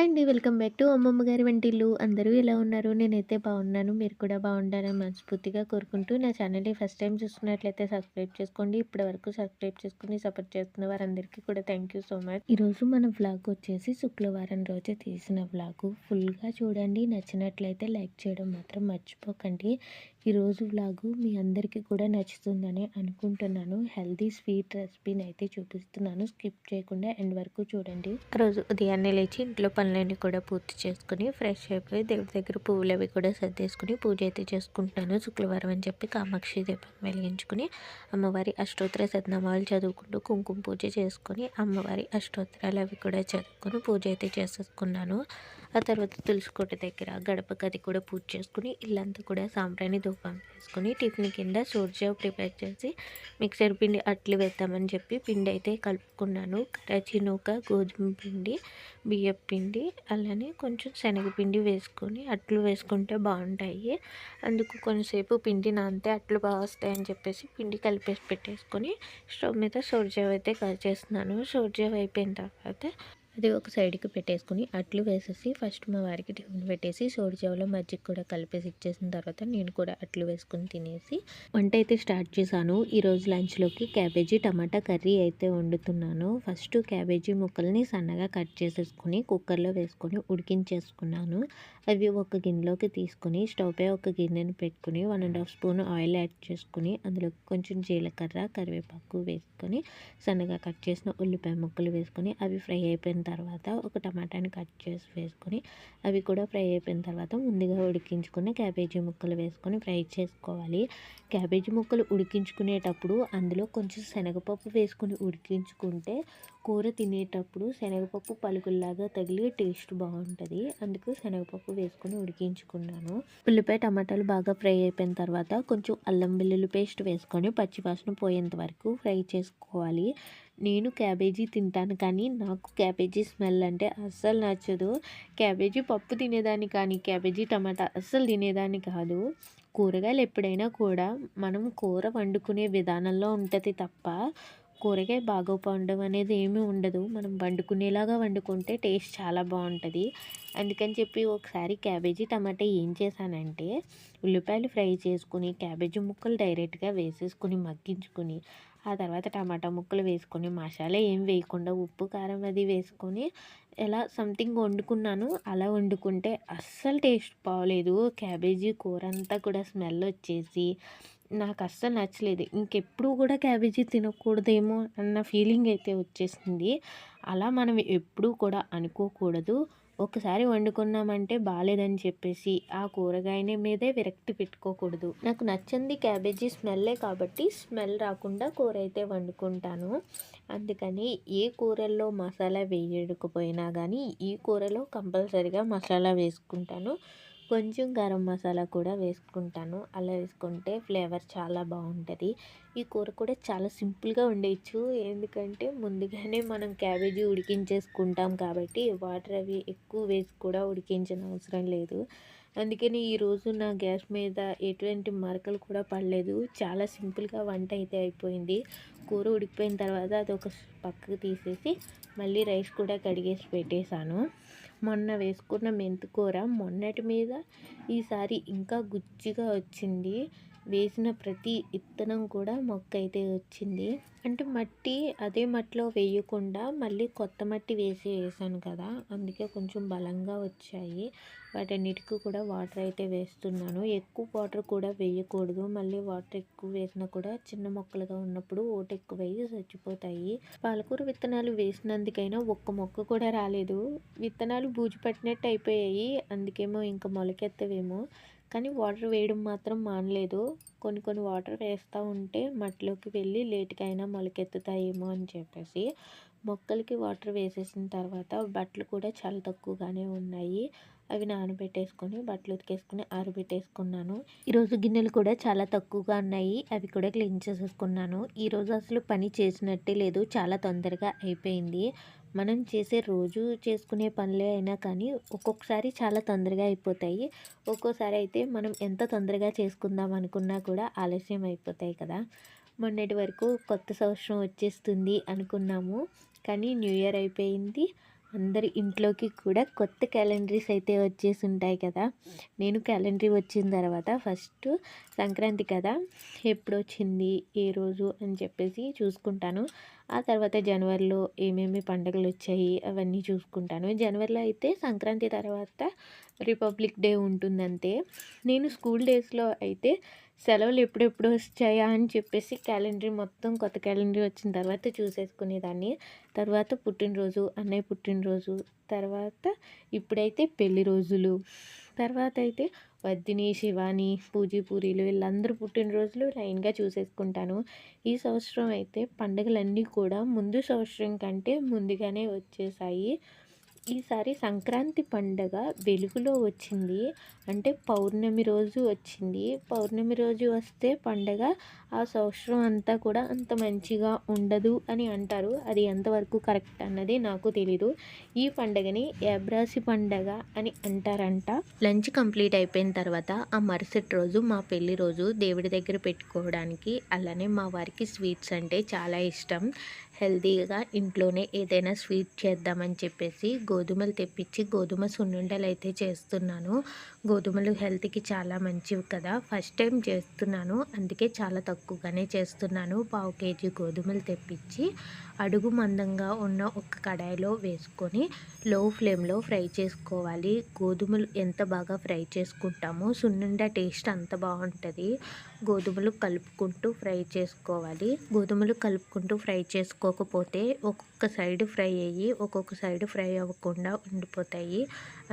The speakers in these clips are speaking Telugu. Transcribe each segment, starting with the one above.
హాయ్ అండి. వెల్కమ్ బ్యాక్ టు అమ్మమ్మ గారి వంటిల్లు. అందరూ ఎలా ఉన్నారు? నేనైతే బాగున్నాను. మీరు కూడా బాగుండాలని మనస్ఫూర్తిగా కోరుకుంటూ నా ఛానల్‌ని ఫస్ట్ టైం చూస్తున్నట్లయితే సబ్స్క్రైబ్ చేసుకోండి. ఇప్పటివరకు సబ్స్క్రైబ్ చేసుకొని సపోర్ట్ చేస్తున్న వారందరికీ కూడా థ్యాంక్ యూ సో మచ్. ఈరోజు మన వ్లాగ్ వచ్చేసి శుక్రవారం రోజు తీసిన వ్లాగు. ఫుల్‌గా చూడండి. నచ్చినట్లయితే లైక్ చేయడం మాత్రం మర్చిపోకండి. ఈరోజు వ్లాగు మీ అందరికీ కూడా నచ్చుతుందని అనుకుంటున్నాను. హెల్తీ స్వీట్ రెసిపీని అయితే చూపిస్తున్నాను. స్కిప్ చేయకుండా ఎండ్ వరకు చూడండి. రోజు ఉదయాన్నే లేచి ఇంట్లో పనులన్నీ కూడా పూర్తి చేసుకుని ఫ్రెష్ అయిపోయి దేవుడి దగ్గర పువ్వులు అవి కూడా సర్దేసుకుని పూజ అయితే చేసుకుంటాను. శుక్రవారం అని చెప్పి కామాక్షి దీపం వెలిగించుకుని అమ్మవారి అష్టోత్తర శతనామాలు చదువుకుంటూ కుంకుమ పూజ చేసుకొని అమ్మవారి అష్టోత్తరాలు అవి కూడా చదువుకొని పూజ అయితే చేసేసుకున్నాను. ఆ తర్వాత తులసి కోట దగ్గర గడప గది కూడా పూజ చేసుకుని ఇల్లంతా కూడా సాంబ్రాణి ధూపం వేసుకుని టిఫిన్ కింద సోర్జావ్ ప్రిపేర్ చేసి మిక్సర్ పిండి అట్లు వేద్దామని చెప్పి పిండి అయితే కలుపుకున్నాను. కరాచీ నూక, గోధుమ పిండి, బియ్యం పిండి, అలానే కొంచెం శనగపిండి వేసుకొని అట్లు వేసుకుంటే బాగుంటాయి. అందుకు కొంచెంసేపు పిండి నానితే అట్లు బాగా వస్తాయని చెప్పేసి పిండి కలిపేసి పెట్టేసుకొని స్టవ్ మీద సోర్జావ్ అయితే చేస్తున్నాను. సోర్జావ్ అయిపోయిన తర్వాత అది ఒక సైడ్కి పెట్టేసుకుని అట్లు వేసేసి ఫస్ట్ మా వారికి టిఫిన్ పెట్టేసి సోడిజావలో మజ్జిగ కూడా కలిపేసి ఇచ్చేసిన తర్వాత నేను కూడా అట్లు వేసుకుని తినేసి వంట అయితే స్టార్ట్ చేశాను. ఈరోజు లంచ్లోకి క్యాబేజీ టమాటా కర్రీ అయితే వండుతున్నాను. ఫస్ట్ క్యాబేజీ ముక్కల్ని సన్నగా కట్ చేసేసుకుని కుక్కర్లో వేసుకొని ఉడికించేసుకున్నాను. అవి ఒక గిన్నెలోకి తీసుకుని స్టవ్ పై ఒక గిన్నెని పెట్టుకుని 1.5 స్పూన్ ఆయిల్ యాడ్ చేసుకుని అందులో కొంచెం జీలకర్ర, కరివేపాకు వేసుకొని సన్నగా కట్ చేసిన ఉల్లిపాయ ముక్కలు వేసుకొని అవి ఫ్రై అయిపోయిన తర్వాత ఒక టమాటాని కట్ చేసి వేసుకొని అవి కూడా ఫ్రై అయిపోయిన తర్వాత ముందుగా ఉడికించుకున్న క్యాబేజీ ముక్కలు వేసుకొని ఫ్రై చేసుకోవాలి. క్యాబేజీ ముక్కలు ఉడికించుకునేటప్పుడు అందులో కొంచెం శనగపప్పు వేసుకొని ఉడికించుకుంటే కూర తినేటప్పుడు శనగపప్పు పలుకుల్లాగా తగిలి టేస్ట్ బాగుంటుంది. అందుకు శనగపప్పు వేసుకొని ఉడికించుకున్నాను. ఉల్లిపాయ టమాటాలు బాగా ఫ్రై అయిపోయిన తర్వాత కొంచెం అల్లం వెల్లుల్లి పేస్ట్ వేసుకొని పచ్చివాసన పోయేంత వరకు ఫ్రై చేసుకోవాలి. నేను క్యాబేజీ తింటాను కానీ నాకు క్యాబేజీ స్మెల్ అంటే అస్సలు నచ్చదు. క్యాబేజీ పప్పు తినేదాన్ని కానీ క్యాబేజీ టమాటా అస్సలు తినేదాన్ని కాదు. కూరగాయలు ఎప్పుడైనా కూడా మనం కూర వండుకునే విధానంలో ఉంటుంది తప్ప కూరగాయ బాగోపోవడం అనేది ఏమీ ఉండదు. మనం వండుకునేలాగా వండుకుంటే టేస్ట్ చాలా బాగుంటుంది. అందుకని చెప్పి ఒకసారి క్యాబేజీ టమాటా ఏం చేశానంటే ఉల్లిపాయలు ఫ్రై చేసుకుని క్యాబేజీ ముక్కలు డైరెక్ట్గా వేసేసుకుని మగ్గించుకుని ఆ తర్వాత టమాటా ముక్కలు వేసుకొని మసాలా ఏం వేయకుండా ఉప్పు కారం అది వేసుకొని ఎలా సంథింగ్ వండుకున్నాను. అలా వండుకుంటే అస్సలు టేస్ట్ బాగోలేదు. క్యాబేజీ కూర అంతా కూడా స్మెల్ వచ్చేసి నాకు అస్సలు నచ్చలేదు. ఇంకెప్పుడు కూడా క్యాబేజీ తినకూడదేమో అన్న ఫీలింగ్ అయితే వచ్చేసింది. అలా మనం ఎప్పుడూ కూడా అనుకోకూడదు. ఒకసారి వండుకున్నామంటే బాలేదని చెప్పేసి ఆ కూరగాయని మీదే విరక్తి పెట్టుకోకూడదు. నాకు నచ్చింది క్యాబేజీ స్మెల్లే కాబట్టి స్మెల్ రాకుండా కూర అయితే వండుకుంటాను. అందుకని ఏ కూరల్లో మసాలా వేయకపోయినా కానీ ఈ కూరలో కంపల్సరీగా మసాలా వేసుకుంటాను. కొంచెం గరం మసాలా కూడా వేసుకుంటాను. అలా వేసుకుంటే ఫ్లేవర్ చాలా బాగుంటుంది. ఈ కూర కూడా చాలా సింపుల్గా వండేయచ్చు. ఎందుకంటే ముందుగానే మనం క్యాబేజీ ఉడికించేసుకుంటాం కాబట్టి వాటర్ అవి ఎక్కువ వేసి కూడా ఉడికించిన అవసరం లేదు. అందుకని ఈరోజు నా గ్యాస్ మీద ఎటువంటి మరకలు కూడా పడలేదు. చాలా సింపుల్గా వంట అయితే అయిపోయింది. కూర ఉడికిపోయిన తర్వాత అది ఒక పక్కకు తీసేసి మళ్ళీ రైస్ కూడా కడిగేసి పెట్టేశాను. మొన్న వేసుకున్న మెంతికూర మొన్నటి మీద ఈసారి ఇంకా గుజ్జుగా వచ్చింది. వేసిన ప్రతి విత్తనం కూడా మొక్క అయితే వచ్చింది. అంటే మట్టి అదే మట్టిలో వేయకుండా మళ్ళీ కొత్త మట్టి వేసాను కదా, అందుకే కొంచెం బలంగా వచ్చాయి. వాటన్నిటికీ కూడా వాటర్ అయితే వేస్తున్నాను. ఎక్కువ వాటర్ కూడా వేయకూడదు. మళ్ళీ వాటర్ ఎక్కువ వేసినా కూడా చిన్న మొక్కలుగా ఉన్నప్పుడు ఓటు ఎక్కువ వేయి చచ్చిపోతాయి. పాలకూర విత్తనాలు వేసినందుకైనా ఒక్క మొక్క కూడా రాలేదు. విత్తనాలు బూజు పట్టినట్టు అయిపోయాయి. అందుకేమో ఇంకా మొలకెత్తవేమో. కానీ వాటర్ వేయడం మాత్రం మానలేదు. కొన్ని వాటర్ వేస్తూ ఉంటే మట్టిలోకి వెళ్ళి లేట్గా అయినా మొలకెత్తుతాయేమో అని చెప్పేసి మొక్కలకి వాటర్ వేసేసిన తర్వాత బట్టలు కూడా చాలా తక్కువగానే ఉన్నాయి. అవి నానబెట్టేసుకొని బట్టలు ఉతికేసుకుని ఆరబెట్టేసుకున్నాను. ఈరోజు గిన్నెలు కూడా చాలా తక్కువగా ఉన్నాయి. అవి కూడా క్లీన్ చేసేసుకున్నాను. ఈరోజు అసలు పని చేసినట్టే లేదు. చాలా తొందరగా అయిపోయింది. మనం రోజు చేసుకునే పనులే అయినా కానీ ఒక్కొక్కసారి చాలా తొందరగా అయిపోతాయి. ఒక్కోసారి అయితే మనం ఎంత తొందరగా చేసుకుందాం అనుకున్నా కూడా ఆలస్యం అయిపోతాయి కదా. మొన్నటి వరకు కొత్త సంవత్సరం వచ్చేస్తుంది అనుకున్నాము. కానీ న్యూ ఇయర్ అయిపోయింది. అందరి ఇంట్లోకి కూడా కొత్త క్యాలెండరీస్ అయితే వచ్చేసి ఉంటాయి కదా. నేను క్యాలెండరీ వచ్చిన తర్వాత ఫస్ట్ సంక్రాంతి కదా, ఎప్పుడు వచ్చింది ఏ రోజు అని చెప్పేసి చూసుకుంటాను. ఆ తర్వాత జనవరిలో ఏమేమి పండుగలు వచ్చాయి అవన్నీ చూసుకుంటాను. జనవరిలో అయితే సంక్రాంతి తర్వాత రిపబ్లిక్ డే ఉంటుందంతే. నేను స్కూల్ డేస్లో అయితే సెలవులు ఎప్పుడెప్పుడు వచ్చాయా అని చెప్పేసి క్యాలెండర్ మొత్తం కొత్త క్యాలెండర్ వచ్చిన తర్వాత చూసేసుకునేదాన్ని. తర్వాత పుట్టినరోజు, అన్నయ్య పుట్టినరోజు, తర్వాత ఇప్పుడైతే పెళ్లి రోజులు, తర్వాత అయితే వద్దిని, శివాని, పూరీలు వీళ్ళందరూ పుట్టినరోజులు లైన్గా చూసేసుకుంటాను. ఈ సంవత్సరం అయితే పండుగలన్నీ కూడా ముందు సంవత్సరం కంటే ముందుగానే వచ్చేసాయి. ఈసారి సంక్రాంతి పండగ వెలుగులో వచ్చింది, అంటే పౌర్ణమి రోజు వచ్చింది. పౌర్ణమి రోజు వస్తే పండగ ఆ సంవత్సరం అంతా కూడా అంత మంచిగా ఉండదు అని అంటారు. అది ఎంతవరకు కరెక్ట్ అన్నది నాకు తెలీదు. ఈ పండగని ఏబ్రాసి పండగ అని అంటారంట. లంచ్ కంప్లీట్ అయిపోయిన తర్వాత ఆ మరుసటి రోజు మా పెళ్లి రోజు దేవుడి దగ్గర పెట్టుకోవడానికి, అలానే మా వారికి స్వీట్స్ అంటే చాలా ఇష్టం. హెల్తీగా ఇంట్లోనే ఏదైనా స్వీట్ చేద్దామని చెప్పేసి గోధుమలు తెప్పించి గోధుమ సున్నుండలు అయితే చేస్తున్నాను. గోధుమలు హెల్త్కి చాలా మంచివి కదా, ఫస్ట్ టైం చేస్తున్నాను, అందుకే చాలా తక్కువగానే చేస్తున్నాను. 1/2 kg గోధుమలు తెప్పించి అడుగు మందంగా ఉన్న ఒక కడాయిలో వేసుకొని లో ఫ్లేమ్లో ఫ్రై చేసుకోవాలి. గోధుమలు ఎంత బాగా ఫ్రై చేసుకుంటామో సున్నుండ టేస్ట్ అంత బాగుంటుంది. గోధుమలు కలుపుకుంటూ ఫ్రై చేసుకోవాలి. గోధుమలు కలుపుకుంటూ ఫ్రై చేసుకోకపోతే ఒక్కొక్క సైడ్ ఫ్రై అయ్యి ఒక్కొక్క సైడ్ ఫ్రై అవ్వకుండా ఉండిపోతాయి.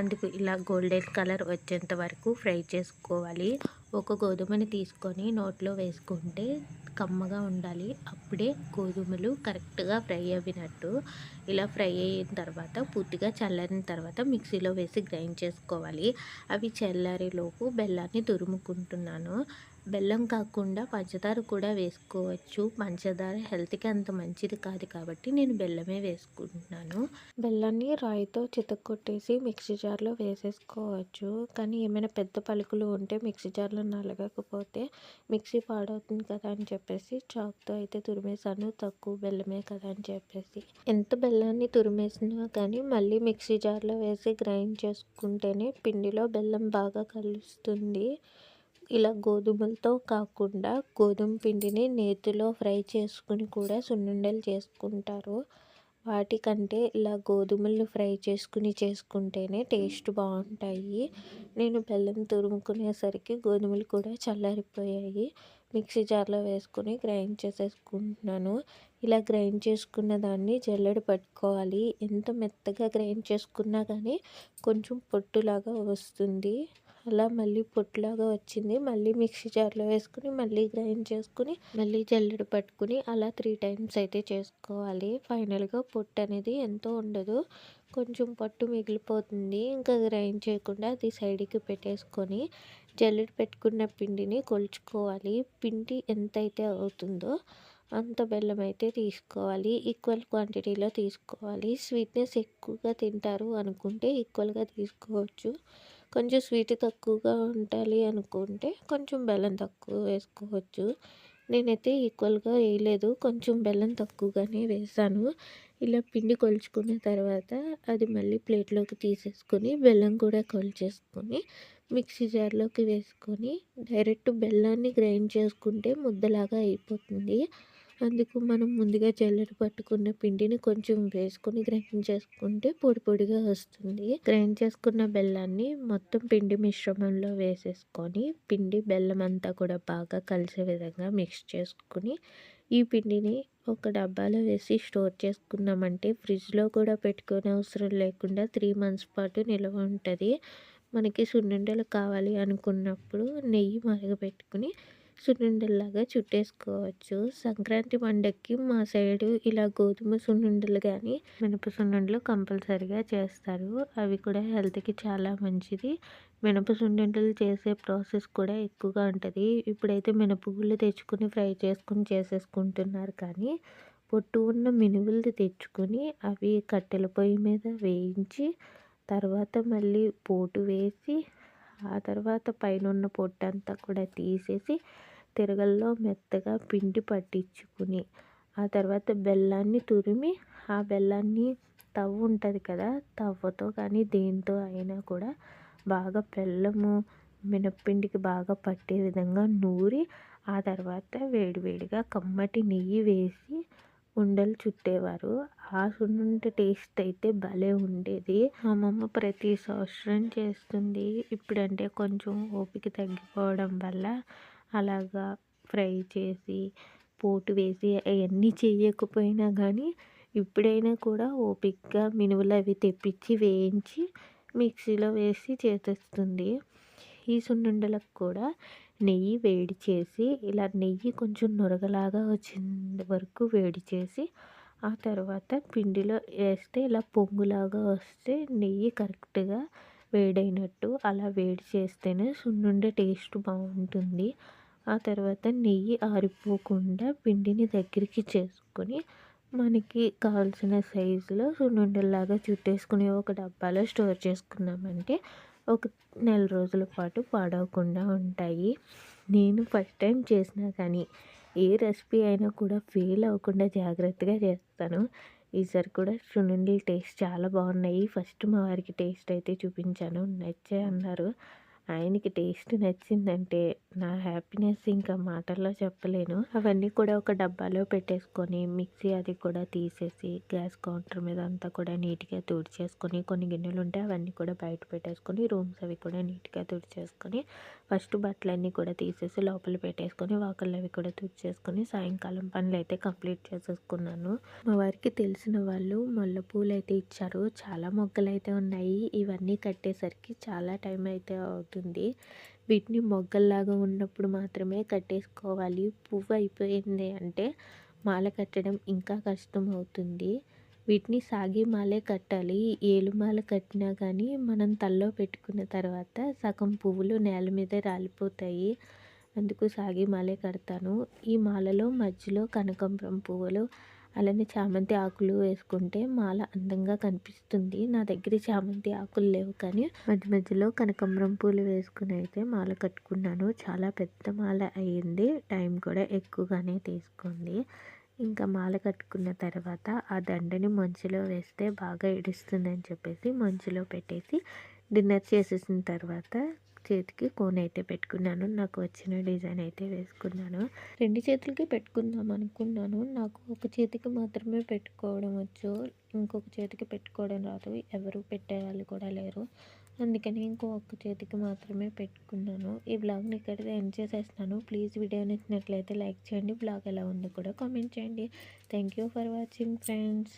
అందుకు ఇలా గోల్డెన్ కలర్ వచ్చేంత వరకు ఫ్రై చేసుకోవాలి. ఒక గోధుమని తీసుకొని నోట్లో వేసుకుంటే కమ్మగా ఉండాలి, అప్పుడే గోధుమలు కరెక్ట్గా ఫ్రై అవినట్టు. ఇలా ఫ్రై అయిన తర్వాత పూర్తిగా చల్లారిన తర్వాత మిక్సీలో వేసి గ్రైండ్ చేసుకోవాలి. అవి చల్లారేలోపు బెల్లాన్ని తురుముకుంటున్నాను. బెల్లం కాకుండా పంచదార కూడా వేసుకోవచ్చు. పంచదార హెల్త్కి అంత మంచిది కాదు కాబట్టి నేను బెల్లమే వేసుకుంటున్నాను. బెల్లాన్ని రాయితో చితక్కొట్టేసి మిక్సీ జార్లో వేసేసుకోవచ్చు. కానీ ఏమైనా పెద్ద పలుకులు ఉంటే మిక్సీ జార్లో నలగకపోతే మిక్సీ పాడవుతుంది కదా అని చెప్పేసి చాక్తో అయితే తురిమేసాను. తక్కువ బెల్లమే కదా అని చెప్పేసి. ఎంత బెల్లాన్ని తురిమేసినా కానీ మళ్ళీ మిక్సీ జార్లో వేసి గ్రైండ్ చేసుకుంటేనే పిండిలో బెల్లం బాగా కలుస్తుంది. ఇలా గోధుమలతో కాకుండా గోధుమ పిండిని నేతిలో ఫ్రై చేసుకుని కూడా సున్నుండలు చేసుకుంటారు. వాటికంటే ఇలా గోధుమలు ఫ్రై చేసుకుంటేనే టేస్ట్ బాగుంటాయి. నేను బెల్లం తురుముకునేసరికి గోధుమలు కూడా చల్లారిపోయాయి. మిక్సీ జార్లో వేసుకొని గ్రైండ్ చేసేసుకుంటున్నాను. ఇలా గ్రైండ్ చేసుకున్న దాన్ని జల్లెడ పట్టుకోవాలి. ఎంత మెత్తగా గ్రైండ్ చేసుకున్నా కానీ కొంచెం పొట్టులాగా వస్తుంది. అలా మళ్ళీ పొట్టులాగా వచ్చింది. మళ్ళీ మిక్సీ జార్లో వేసుకుని మళ్ళీ గ్రైండ్ చేసుకుని మళ్ళీ జల్లెడ పట్టుకుని అలా 3 టైమ్స్ అయితే చేసుకోవాలి. ఫైనల్గా పొట్టు అనేది ఎంతో ఉండదు, కొంచెం పొట్టు మిగిలిపోతుంది. ఇంకా గ్రైండ్ చేయకుండా అది సైడ్కి పెట్టేసుకొని జల్లెడ పెట్టుకున్న పిండిని కొలుచుకోవాలి. పిండి ఎంతైతే అవుతుందో అంత బెల్లం అయితే తీసుకోవాలి. ఈక్వల్ క్వాంటిటీలో తీసుకోవాలి. స్వీట్నెస్ ఎక్కువగా తింటారు అనుకుంటే ఈక్వల్గా తీసుకోవచ్చు. కొంచెం స్వీట్ తక్కువగా ఉండాలి అనుకుంటే కొంచెం బెల్లం తక్కువ వేసుకోవచ్చు. నేనైతే ఈక్వల్గా వేయలేదు, కొంచెం బెల్లం తక్కువగానే వేసాను. ఇలా పిండి కొలుచుకున్న తర్వాత అది మళ్ళీ ప్లేట్లోకి తీసేసుకొని బెల్లం కూడా కొలిచేసుకొని మిక్సీ జార్లోకి వేసుకొని డైరెక్ట్ బెల్లాన్ని గ్రైండ్ చేసుకుంటే ముద్దలాగా అయిపోతుంది. అందుకు మనం ముందుగా జల్లెడ పట్టుకున్న పిండిని కొంచెం వేసుకొని గ్రైండ్ చేసుకుంటే పొడి పొడిగా వస్తుంది. గ్రైండ్ చేసుకున్న బెల్లాన్ని మొత్తం పిండి మిశ్రమంలో వేసేసుకొని పిండి బెల్లం అంతా కూడా బాగా కలిసే విధంగా మిక్స్ చేసుకుని ఈ పిండిని ఒక డబ్బాలో వేసి స్టోర్ చేసుకున్నామంటే ఫ్రిడ్జ్లో కూడా పెట్టుకునే అవసరం లేకుండా 3 months పాటు నిల్వ ఉంటుంది. మనకి సున్నుండలు కావాలి అనుకున్నప్పుడు నెయ్యి మరగపెట్టుకుని సున్నుండల్లాగా చుట్టేసుకోవచ్చు. సంక్రాంతి పండగకి మా సైడు ఇలా గోధుమ సున్నుండలు కానీ మినప సున్నుండలు కంపల్సరీగా చేస్తారు. అవి కూడా హెల్త్కి చాలా మంచిది. మినప సున్నుండలు చేసే ప్రాసెస్ కూడా ఎక్కువగా ఉంటుంది. ఇప్పుడైతే మినపగుళ్ళు తెచ్చుకుని ఫ్రై చేసుకుని చేసేసుకుంటున్నారు, కానీ పొట్టు ఉన్న మినువులు తెచ్చుకొని అవి కట్టెల పొయ్యి మీద వేయించి తర్వాత మళ్ళీ పోటు వేసి ఆ తర్వాత పైన ఉన్న పొట్టంతా కూడా తీసేసి తిరగల్లో మెత్తగా పిండి పట్టించుకుని ఆ తర్వాత బెల్లాన్ని తురిమి ఆ బెల్లాన్ని తవ్వ ఉంటుంది కదా, తవ్వతో కానీ దేంతో అయినా కూడా బాగా బెల్లము మినప్పిండికి బాగా పట్టే విధంగా నూరి ఆ తర్వాత వేడివేడిగా కమ్మటి నెయ్యి వేసి ఉండలు చుట్టేవారు. ఆ సున్నుండ టేస్ట్ అయితే భలే ఉండేది. మా అమ్మమ్మ ప్రతి సంవత్సరం చేస్తుంది. ఇప్పుడంటే కొంచెం ఓపిక తగ్గిపోవడం వల్ల అలాగా ఫ్రై చేసి పోటు వేసి అవన్నీ చేయకపోయినా కానీ ఇప్పుడైనా కూడా ఓపికగా మినువులు అవి తెప్పించి వేయించి మిక్సీలో వేసి చేసేస్తుంది. ఈ సున్నుండలకు కూడా నెయ్యి వేడి చేసి ఇలా నెయ్యి కొంచెం నురగలాగా వచ్చే వరకు వేడి చేసి ఆ తర్వాత పిండిలో వేస్తే ఇలా పొంగులాగా వస్తే నెయ్యి కరెక్ట్గా వేడైనట్టు అలా వేడి చేస్తేనే సున్నుండ టేస్ట్ బాగుంటుంది. ఆ తర్వాత నెయ్యి ఆరిపోకుండా పిండిని దగ్గరికి చేసుకొని మనకి కావాల్సిన సైజులో సున్నుండల్లాగా చుట్టేసుకుని ఒక డబ్బాలో స్టోర్ చేసుకున్నామంటే ఒక నెల రోజుల పాటు పాడవకుండా ఉంటాయి. నేను ఫస్ట్ టైం చేసినా కానీ ఏ రెసిపీ అయినా కూడా ఫెయిల్ అవ్వకుండా జాగ్రత్తగా చేస్తాను. ఈసారి కూడా సున్నుండలు టేస్ట్ చాలా బాగున్నాయి. ఫస్ట్ మా వారికి టేస్ట్ అయితే చూపించాను, నచ్చాయి అన్నారు. ఆయనకి టేస్ట్ నచ్చిందంటే నా హ్యాపీనెస్ ఇంకా మాటల్లో చెప్పలేను. అవన్నీ కూడా ఒక డబ్బాలో పెట్టేసుకొని మిక్సీ అది కూడా తీసేసి గ్యాస్ కౌంటర్ మీద అంతా కూడా నీట్గా తుడిచేసుకొని కొన్ని గిన్నెలు ఉంటే అవన్నీ కూడా బయట పెట్టేసుకొని రూమ్స్ అవి కూడా నీట్గా తుడిచేసుకొని ఫస్ట్ బట్టలన్నీ కూడా తీసేసి లోపల పెట్టేసుకొని వాకళ్ళు అవి కూడా తుడిచేసుకొని సాయంకాలం పనులు అయితే కంప్లీట్ చేసేసుకున్నాను. మా వారికి తెలిసిన వాళ్ళు మల్లెపూలు అయితే ఇచ్చారు. చాలా మొగ్గలు అయితే ఉన్నాయి. ఇవన్నీ కట్టేసరికి చాలా టైం అయితే అవుతుంది. వీటిని మొగ్గల్లాగా ఉన్నప్పుడు మాత్రమే కట్టేసుకోవాలి. పువ్వు అయిపోయింది అంటే మాల కట్టడం ఇంకా కష్టం అవుతుంది. వీటిని సాగి మాలే కట్టాలి. ఏలుమాల కట్టినా కానీ మనం తలలో పెట్టుకున్న తర్వాత సగం పువ్వులు నేల మీద రాలిపోతాయి. అందుకు సాగి మాలే కడతాను. ఈ మాలలో మధ్యలో కనకాంబరం పువ్వులు అలానే చామంతి ఆకులు వేసుకుంటే మాల అందంగా కనిపిస్తుంది. నా దగ్గర చామంతి ఆకులు లేవు కానీ మధ్య మధ్యలో కనకాంబరం పూలు వేసుకుని అయితే మాల కట్టుకున్నాను. చాలా పెద్ద మాల అయ్యింది. టైం కూడా ఎక్కువగానే తీసుకుంది. ఇంకా మాల కట్టుకున్న తర్వాత ఆ దండని మంచులో వేస్తే బాగా ఇడుస్తుందని చెప్పేసి మంచులో పెట్టేసి డిన్నర్ చేసేసిన తర్వాత చేతికి కోన్ అయితే పెట్టుకున్నాను. నాకు వచ్చిన డిజైన్ అయితే వేసుకున్నాను. 2 చేతులకి పెట్టుకుందాం అనుకున్నాను. నాకు ఒక చేతికి మాత్రమే పెట్టుకోవడం వచ్చు. ఇంకొక చేతికి పెట్టుకోవడం రాదు. ఎవరు పెట్టేవాళ్ళు కూడా లేరు. అందుకని ఒక్క చేతికి మాత్రమే పెట్టుకున్నాను. ఈ వ్లాగ్ని ఇక్కడితో ఎండ్ చేసేస్తున్నాను. ప్లీజ్ వీడియో నచ్చినట్లయితే లైక్ చేయండి. వ్లాగ్ ఎలా ఉందో కూడా కామెంట్ చేయండి. Thank you for watching friends.